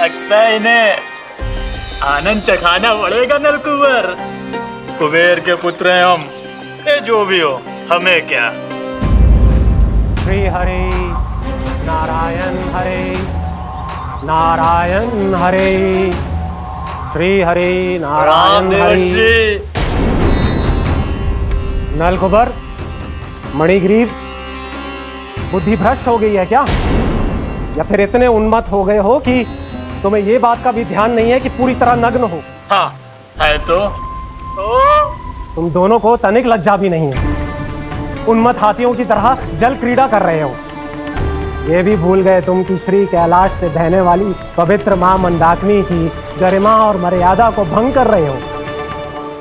T: लगता है इन्हें आनंद चखाना पड़ेगा नलकुंवर। कुबेर के पुत्र हैं हम, ये जो भी हो हमें क्या।
R: श्री हरि नारायण हरि, नारायण हरि, श्री हरि नारायण हरि। नलकुबर, मणिग्रीव, बुद्धि भ्रष्ट हो गई है क्या? या फिर इतने उन्मत्त हो गए हो कि तुम्हें ये बात का भी ध्यान नहीं है कि पूरी तरह नग्न हो?
T: हाँ है तो।
R: तुम दोनों को तनिक लज्जा भी नहीं है। उन्मत्त हाथियों की तरह जल क्रीड़ा कर रहे हो। ये भी भूल गए तुम कि श्री कैलाश से बहने वाली पवित्र मां मंदाकिनी की गरिमा और मर्यादा को भंग कर रहे हो।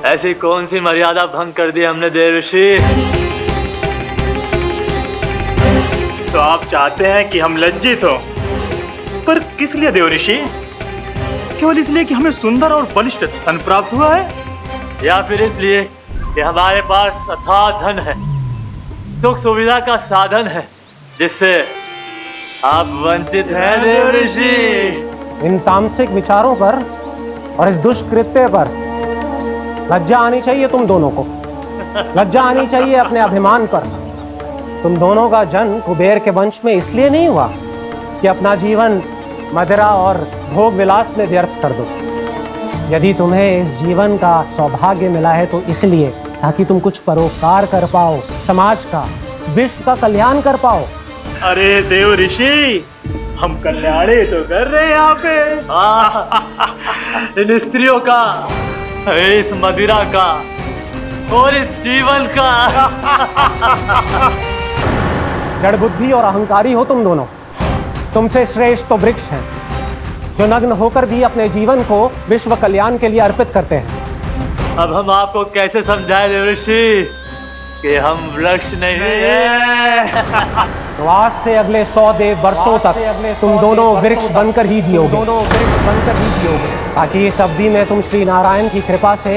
T: ऐसी कौन सी मर्यादा भंग कर दी हमने देवर्षि? तो आप चाहते हैं कि हम लज्जित हो, पर किस लिए देवर्षि? केवल इसलिए कि हमें सुंदर और बलिष्ठ धन प्राप्त हुआ है, या फिर इसलिए कि हमारे पास अथाह धन है, सुख सुविधा का साधन है, जिससे आप वंचित हैं देवर्षि?
R: इन तामसिक विचारों पर और इस दुष्कृत्य पर लज्जा आनी चाहिए तुम दोनों को। लज्जा आनी चाहिए अपने अभिमान पर। तुम दोनों का जन्म कुबेर के वंश में इसलिए नहीं हुआ कि अपना जीवन मदिरा और भोग विलास में व्यर्थ कर दो। यदि तुम्हें इस जीवन का सौभाग्य मिला है तो इसलिए ताकि तुम कुछ परोपकार कर पाओ, समाज का, विश्व का कल्याण कर पाओ।
T: अरे देव ऋषि, हम कल्याण ही तो कर रहे हैं यहाँ पे। इन स्त्रियों का, इस मदिरा का और इस जीवन का।
R: जड़ बुद्धि और अहंकारी हो तुम दोनों। तुमसे श्रेष्ठ तो वृक्ष हैं, जो नग्न होकर भी अपने जीवन को विश्व कल्याण के लिए अर्पित करते हैं।
T: अब हम आपको कैसे समझाएं देवर्षि? कि हम वृक्ष नहीं हैं।
R: तो आज से अगले 100 वर्षों तक तुम दोनों वृक्ष बनकर ही जियोगे, ताकि इस अवधि में तुम श्री नारायण की कृपा से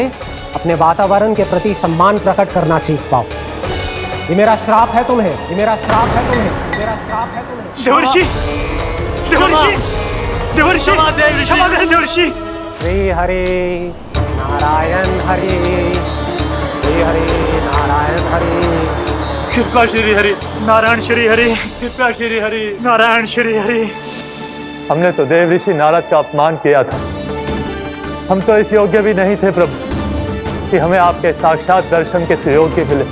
R: अपने वातावरण के प्रति सम्मान प्रकट करना सीख पाओ। ये मेरा श्राप है तुम्हें, ये मेरा श्राप है तुम्हें, ये मेरा श्राप है तुम्हें।
T: देवर्षि, देवर्षि, देवर्षि, क्षमा करें देवर्षि।
R: श्री हरि नारायण हरि, श्री हरि नारायण हरि।
T: कृपा श्री हरि नारायण श्री हरि, कृपा श्री हरि नारायण श्री हरि। हमने तो देव ऋषि नारद का अपमान किया था। हम तो इस योग्य भी नहीं थे प्रभु कि हमें आपके साक्षात दर्शन के सुयोग्य मिले।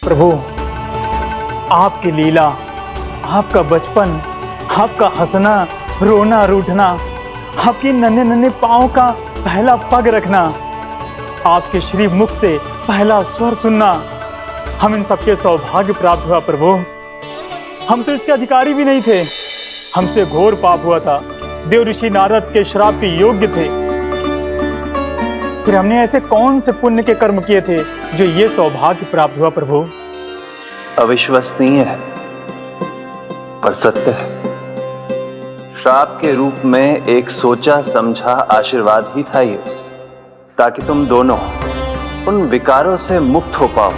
T: प्रभु, आपकी लीला, आपका बचपन, आपका हंसना, रोना, रूठना, आपकी नन्हे नन्हे पाँव का पहला पग रखना, आपके श्री मुख से पहला स्वर सुनना, हम इन सबके सौभाग्य प्राप्त हुआ प्रभु। हम तो इसके अधिकारी भी नहीं थे। हमसे घोर पाप हुआ था, देव ऋषि नारद के श्राप के योग्य थे। फिर हमने ऐसे कौन से पुण्य के कर्म किए थे जो ये सौभाग्य प्राप्त हुआ प्रभु?
U: अविश्वसनीय है पर सत्य है। श्राप के रूप में एक सोचा समझा आशीर्वाद ही था ये, ताकि तुम दोनों उन विकारों से मुक्त हो पाओ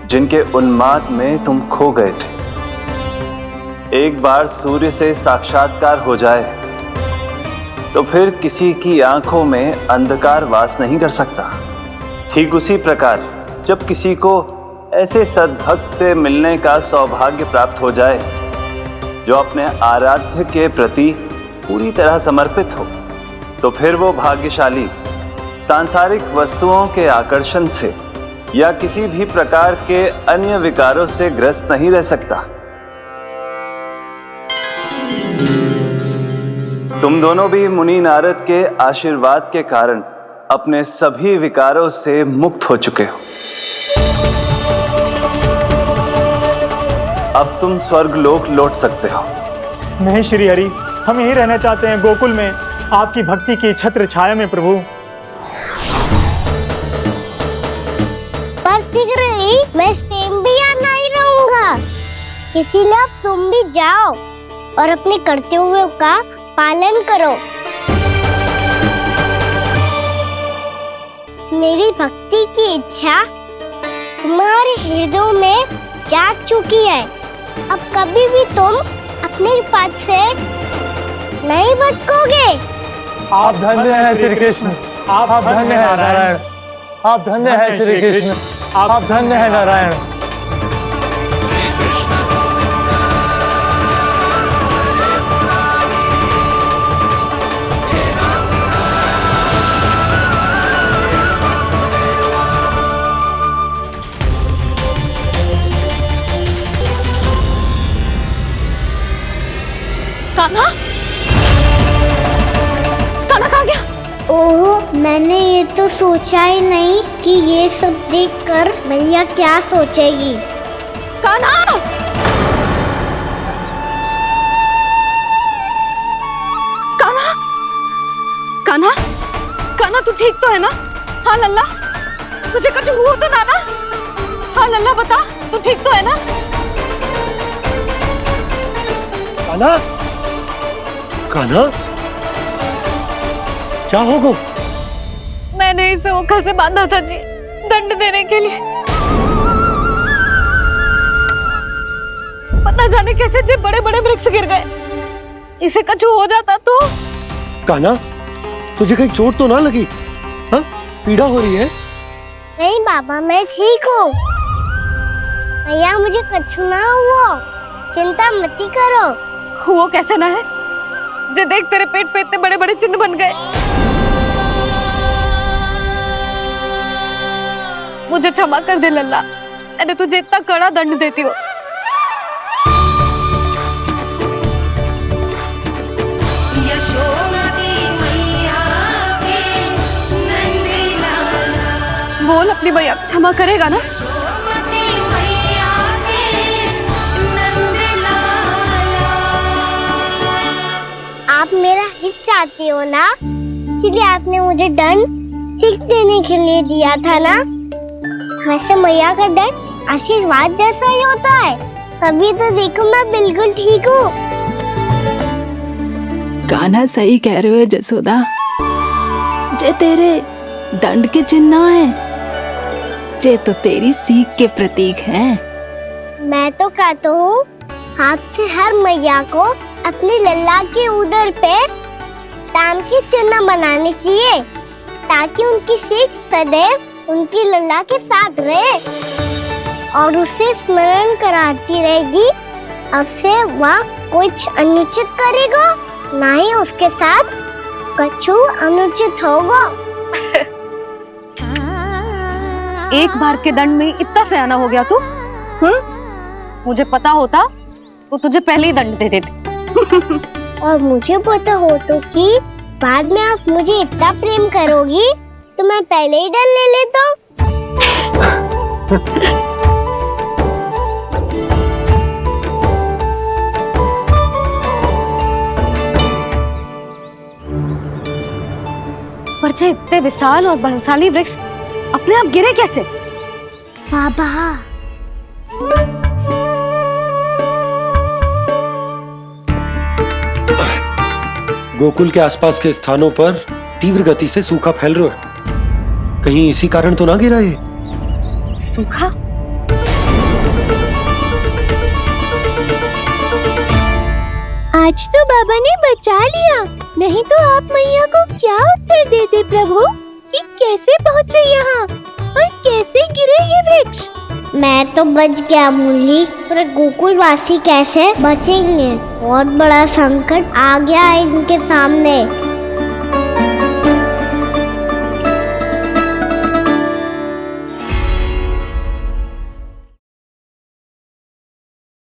U: जिनके उन्माद में तुम खो गए थे। एक बार सूर्य से साक्षात्कार हो जाए तो फिर किसी की आंखों में अंधकार वास नहीं कर सकता। ठीक उसी प्रकार जब किसी को ऐसे सद्भक्त से मिलने का सौभाग्य प्राप्त हो जाए जो अपने आराध्य के प्रति पूरी तरह समर्पित हो, तो फिर वो भाग्यशाली सांसारिक वस्तुओं के आकर्षण से या किसी भी प्रकार के अन्य विकारों से ग्रस्त नहीं रह सकता। तुम दोनों भी मुनि नारद के आशीर्वाद के कारण अपने सभी विकारों से मुक्त हो चुके हो। अब तुम स्वर्गलोक लौट सकते हो।
T: नहीं श्री हरि, हम यहीं रहना चाहते हैं, गोकुल में आपकी भक्ति की छत्र छाया में प्रभु।
K: पर शीघ्र ही मैं सेम्बिया नहीं रहूंगा, इसीलिए अब तुम भी जाओ और अपने कर्तव्यों का पालन करो। मेरी भक्ति की इच्छा तुम्हारे हृदय में जाग चुकी है। अब कभी भी तुम अपने पद से नहीं भटकोगे।
T: आप धन्य हैं श्री कृष्ण, आप धन्य हैं नारायण, आप धन्य हैं श्री कृष्ण, आप धन्य हैं नारायण।
O: कान्हा, कान्हा कहाँ गया?
K: ओह, मैंने ये तो सोचा ही नहीं कि ये सब देखकर भैया क्या सोचेगी।
O: कान्हा! कान्हा! कान्हा! कान्हा, तू ठीक तो है ना? हाँ लल्ला, तुझे कुछ हुआ तो ना? हाँ लल्ला, बता, तू ठीक तो है ना?
H: कान्हा, कान्हा, क्या होगा?
O: मैंने इसे ओखल से बांधा था जी, दंड देने के लिए। पता जाने कैसे जे बड़े बड़े वृक्ष गिर गए। इसे कुछ हो जाता तो?
H: कान्हा, तुझे कहीं चोट तो ना लगी? हाँ, पीड़ा हो रही है?
K: नहीं बाबा, मैं ठीक हूँ। भैया, मुझे कुछ ना हुआ, चिंता मत करो।
O: वो कैसे ना है? जे देख, तेरे पेट पे इतने बड़े बड़े चिन्ह बन गए। मुझे क्षमा कर दे लल्ला, मैंने तुझे इतना कड़ा दंड देती हूँ। बोल अपनी भैया, क्षमा करेगा ना?
K: आप मेरा हित चाहते हो ना, इसलिए आपने मुझे दंड सीख देने के लिए दिया था ना। वैसे मैया का डर आशीर्वाद जैसा ही होता है, तभी तो देखो मैं बिल्कुल ठीक हूँ।
D: कान्हा सही कह रहे हो जसोदा, जे तेरे दंड के चिन्ह है, जे तो तेरी सीख के प्रतीक हैं।
K: मैं तो कहता हूँ हाथ से हर मैया को अपनी लल्ला के उदर पे ताम के चिन्ह बनाने चाहिए, ताकि उनकी सीख सदैव उनकी लल्ला के साथ रहे और उसे स्मरण कराती रहेगी। अब से वह कुछ अनुचित करेगा, ना ही उसके साथ कछु अनुचित होगा।
G: एक बार के दंड में इतना सयाना हो गया तू? मुझे पता होता तो तुझे पहले ही दंड दे देती।
K: और मुझे पता हो तो कि बाद में आप मुझे इतना प्रेम करोगी तो मैं पहले ही डर ले लेता हूँ।
G: पर जे इतने विशाल और बलशाली वृक्ष अपने आप गिरे कैसे?
K: बाबा,
H: गोकुल के आसपास के स्थानों पर तीव्र गति से सूखा फैल रहा है। कहीं इसी कारण तो ना गिरा ये?
G: सूखा?
K: आज तो बाबा ने बचा लिया, नहीं तो आप मैया को क्या उत्तर देते प्रभु कि कैसे पहुँचे यहाँ और कैसे गिरे ये वृक्ष? मैं तो बच गया मुरली, पर गोकुल वासी कैसे बचेंगे? बहुत बड़ा संकट आ गया है इनके सामने।